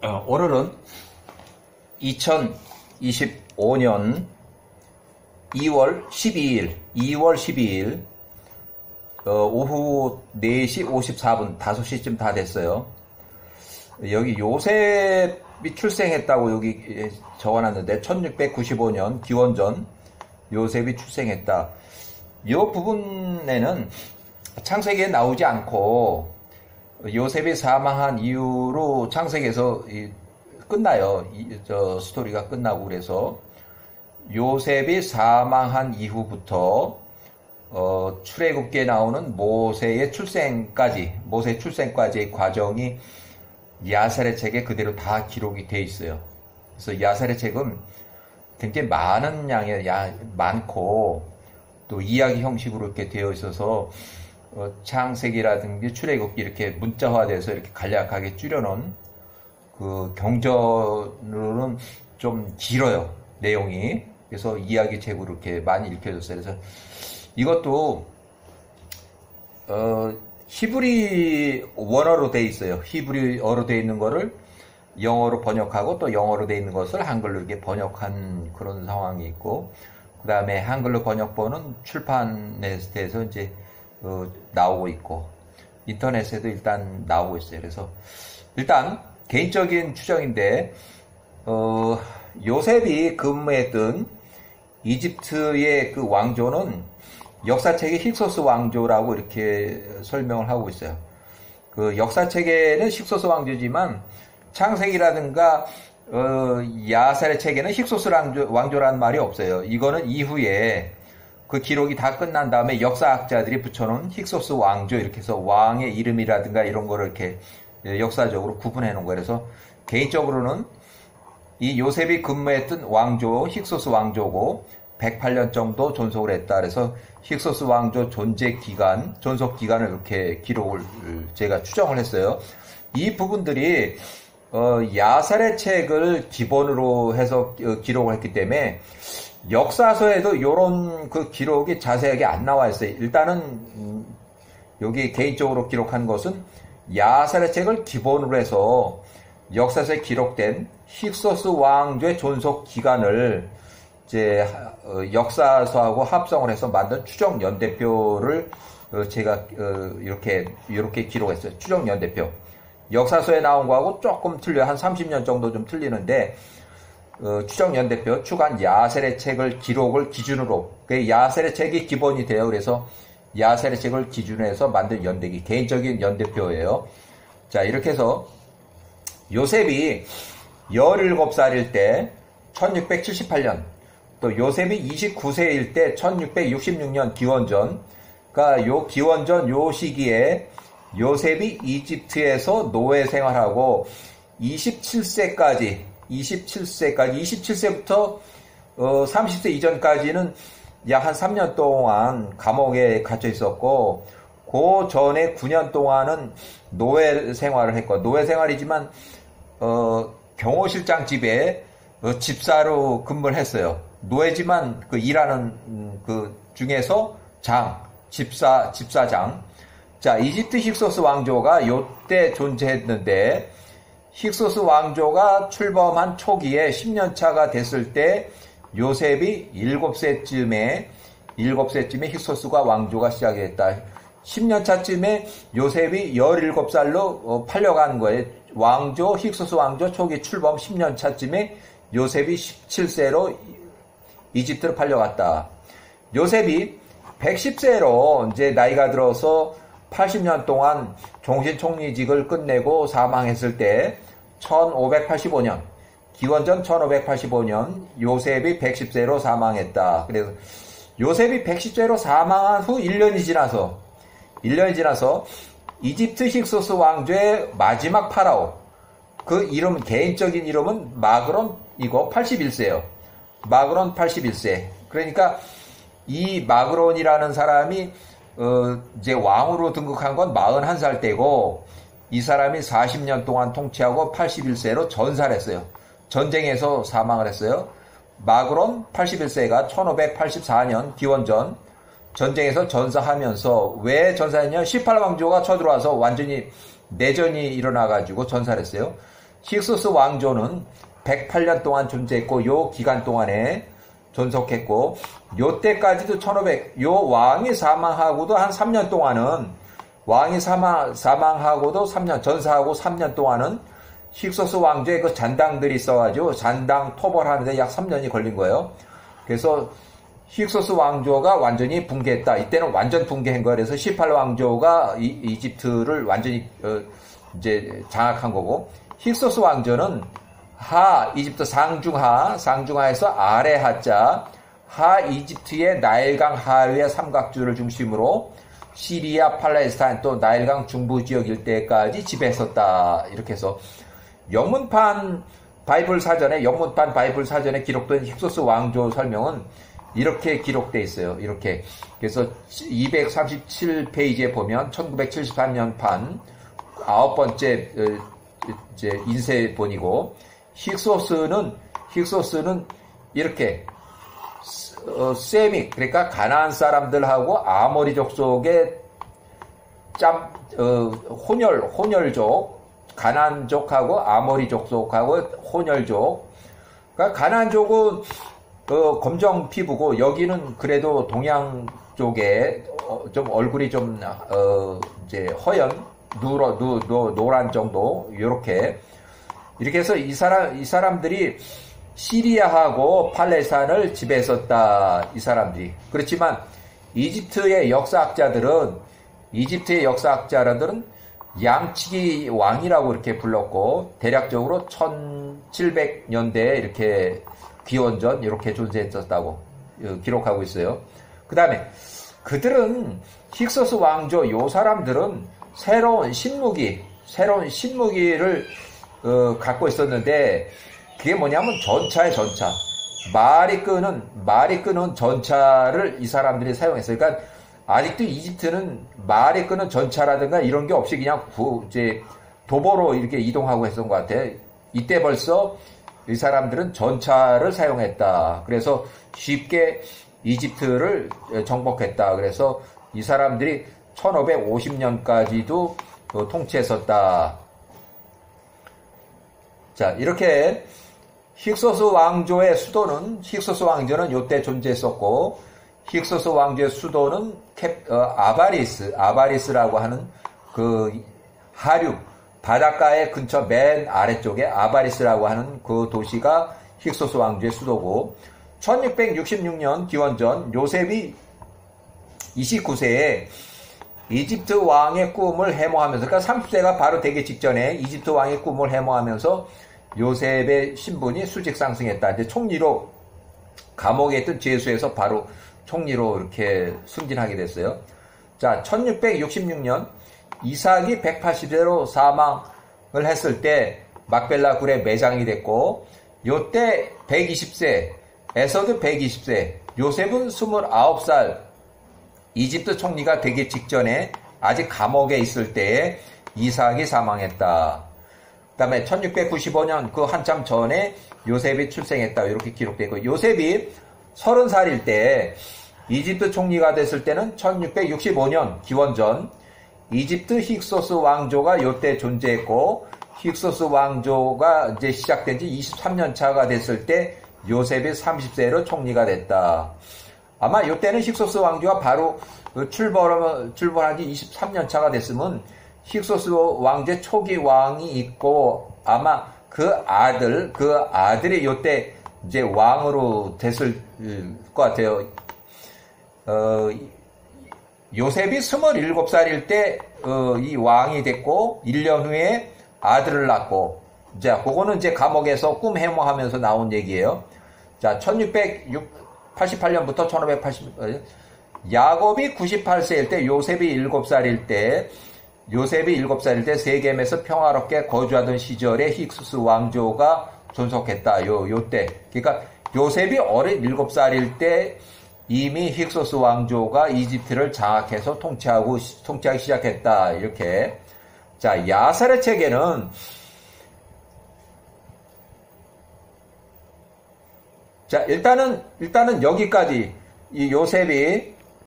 오늘은 2025년 2월 12일, 오후 4시 54분, 5시쯤 다 됐어요. 여기 요셉이 출생했다고 여기 적어놨는데, 1695년 기원전 요셉이 출생했다. 이 부분에는 창세기에 나오지 않고, 요셉이 사망한 이후로 창세기에서 끝나요. 스토리가 끝나고, 그래서 요셉이 사망한 이후부터 출애굽기에 나오는 모세의 출생까지의 과정이 야살의 책에 그대로 다 기록이 돼 있어요. 그래서 야살의 책은 굉장히 많고 또 이야기 형식으로 이렇게 되어 있어서 창세기라든지 출애굽기 이렇게 문자화돼서 이렇게 간략하게 줄여놓은 그 경전으로는 좀 길어요, 내용이. 그래서 이야기 책으로 이렇게 많이 읽혀졌어요. 그래서 이것도 히브리 원어로 돼 있어요. 히브리어로 돼 있는 거를 영어로 번역하고 또 영어로 돼 있는 것을 한글로 이렇게 번역한 그런 상황이 있고, 그 다음에 한글로 번역본은 출판에서 이제 나오고 있고, 인터넷에도 일단 나오고 있어요. 그래서 일단 개인적인 추정인데, 요셉이 근무했던 이집트의 그 왕조는 역사책에 힉소스 왕조라고 이렇게 설명을 하고 있어요. 그 역사책에는 힉소스 왕조지만 창세기라든가 야살의 책에는 힉소스 왕조라는 말이 없어요. 이거는 이후에 그 기록이 다 끝난 다음에 역사학자들이 붙여놓은 힉소스 왕조, 이렇게 해서 왕의 이름이라든가 이런 거를 이렇게 역사적으로 구분해 놓은 거예요. 그래서 개인적으로는 이 요셉이 근무했던 왕조, 힉소스 왕조고 108년 정도 존속을 했다. 그래서 힉소스 왕조 존속 기간을 이렇게 기록을 제가 추정을 했어요. 이 부분들이 야살의 책을 기본으로 해서 기록을 했기 때문에 역사서에도 이런 그 기록이 자세하게 안 나와 있어요. 일단은 여기 개인적으로 기록한 것은 야살의 책을 기본으로 해서 역사서에 기록된 힉소스 왕조의 존속 기간을 이제 역사서하고 합성을 해서 만든 추정 연대표를 제가 이렇게 기록했어요. 추정 연대표. 역사서에 나온 거하고 조금 틀려요. 한 30년 정도 좀 틀리는데, 추정 연대표, 추간 야셀의 책을 기록을 기준으로, 그 야셀의 책이 기본이 돼요. 그래서 야셀의 책을 기준으로 해서 만든 연대기, 개인적인 연대표예요. 자, 이렇게 해서 요셉이 17살일 때 1678년, 또 요셉이 29세일 때 1666년 기원전, 그러니까 요 기원전 요 시기에 요셉이 이집트에서 노예 생활하고 27세부터 30세 이전까지는 약 한 3년 동안 감옥에 갇혀 있었고, 그 전에 9년 동안은 노예 생활을 했고, 노예 생활이지만 경호실장 집에 집사로 근무를 했어요. 노예지만 그 일하는 그 중에서 집사장. 자, 이집트 힉소스 왕조가 요때 존재했는데, 힉소스 왕조가 출범한 초기에 10년 차가 됐을 때 요셉이 7세쯤에 힉소스가 왕조가 시작했다. 10년 차쯤에 요셉이 17살로 팔려간 거예요. 힉소스 왕조 초기 출범 10년 차쯤에 요셉이 17세로 이집트로 팔려갔다. 요셉이 110세로 이제 나이가 들어서 80년 동안 종신 총리직을 끝내고 사망했을 때 1585년, 기원전 1585년 요셉이 110세로 사망했다. 그래서 요셉이 110세로 사망한 후 1년이 지나서 이집트 힉소스 왕조의 마지막 파라오, 그 이름, 개인적인 이름은 마그론 81세예요. 마그론 81세. 그러니까 이 마그론이라는 사람이 이제 왕으로 등극한 건 41살 때고, 이 사람이 40년 동안 통치하고 81세로 전사를 했어요. 전쟁에서 사망을 했어요. 마그론 81세가 1584년 기원전 전쟁에서 전사하면서, 왜 전사했냐? 18왕조가 쳐들어와서 완전히 내전이 일어나가지고 전사를 했어요. 힉소스 왕조는 108년 동안 존재했고, 요 기간 동안에 존속했고, 요 때까지도 요 왕이 사망하고도 한 3년 동안은, 왕이 사망하고도 3년, 전사하고 3년 동안은 힉소스 왕조의 그 잔당들이 있어가지고, 잔당 토벌하는데 약 3년이 걸린 거예요. 그래서 힉소스 왕조가 완전히 붕괴했다. 이때는 완전 붕괴한 거예요. 그래서 18왕조가 이집트를 완전히, 이제 장악한 거고, 힉소스 왕조는 이집트 상중하에서 아래 하자, 이집트의 나일강 하류의 삼각주를 중심으로 시리아, 팔레스타인 또 나일강 중부 지역 일대까지 지배했었다. 이렇게 해서 영문판 바이블 사전에 기록된 힉소스 왕조 설명은 이렇게 기록되어 있어요. 이렇게. 그래서 237페이지에 보면 1973년 판 9번째 이제 인쇄본이고, 힉소스는 이렇게 세믹, 그러니까 가나안 사람들하고 아모리족 속의 혼혈족, 가나안족하고 아모리족 속하고 혼혈족. 그러니까 가나안족은 검정 피부고, 여기는 그래도 동양 쪽에 좀 얼굴이 좀 이제 허연, 노란 정도, 이렇게 해서 이 사람들이 시리아하고 팔레스타인을 지배했었다. 이 사람들이. 그렇지만 이집트의 역사학자들은 양치기 왕이라고 이렇게 불렀고, 대략적으로 1700년대에 이렇게 기원전 이렇게 존재했었다고 기록하고 있어요. 그 다음에 그들은 힉소스 왕조 요 사람들은 새로운 신무기를 갖고 있었는데, 그게 뭐냐면 전차예요, 전차. 말이 끄는 전차를 이 사람들이 사용했어요. 그러니까 아직도 이집트는 말이 끄는 전차라든가 이런 게 없이 그냥 이제 도보로 이렇게 이동하고 했던 것 같아요. 이때 벌써 이 사람들은 전차를 사용했다. 그래서 쉽게 이집트를 정복했다. 그래서 이 사람들이 1550년까지도 통치했었다. 자, 이렇게 힉소스 왕조는 요때 존재했었고, 힉소스 왕조의 수도는 아바리스라고 하는 그 하류, 바닷가의 근처 맨 아래쪽에 아바리스라고 하는 그 도시가 힉소스 왕조의 수도고, 1666년 기원전 요셉이 29세에 이집트 왕의 꿈을 해모하면서, 그러니까 30세가 바로 되기 직전에 이집트 왕의 꿈을 해모하면서 요셉의 신분이 수직 상승했다. 이제 총리로, 감옥에 있던 죄수에서 바로 총리로 이렇게 승진하게 됐어요. 자, 1666년 이삭이 180세로 사망을 했을 때 막벨라 굴에 매장이 됐고, 요때 120세, 에서도 120세, 요셉은 29살, 이집트 총리가 되기 직전에 아직 감옥에 있을 때에 이삭이 사망했다. 그 다음에 1695년 그 한참 전에 요셉이 출생했다. 이렇게 기록되고, 요셉이 30살일 때 이집트 총리가 됐을 때는 1665년 기원전 이집트 힉소스 왕조가 요때 존재했고, 힉소스 왕조가 이제 시작된 지 23년 차가 됐을 때 요셉이 30세로 총리가 됐다. 아마 요때는 힉소스 왕조가 바로 출범한 지 23년 차가 됐으면 힉소스 왕조의 초기 왕이 있고, 아마 그 아들이 요때 이제 왕으로 됐을 것 같아요. 요셉이 27살일 때 이 왕이 됐고, 1년 후에 아들을 낳고, 자, 그거는 이제 감옥에서 꿈 해모하면서 나온 얘기예요. 자, 1688년부터 1580년, 야곱이 98세일 때, 요셉이 7살일 때 세겜에서 평화롭게 거주하던 시절에 힉소스 왕조가 존속했다. 요때. 그러니까 요셉이 어린 7살일 때 이미 힉소스 왕조가 이집트를 장악해서 통치하기 시작했다. 이렇게. 자, 야살의 체계는, 자, 일단은 여기까지 이 요셉이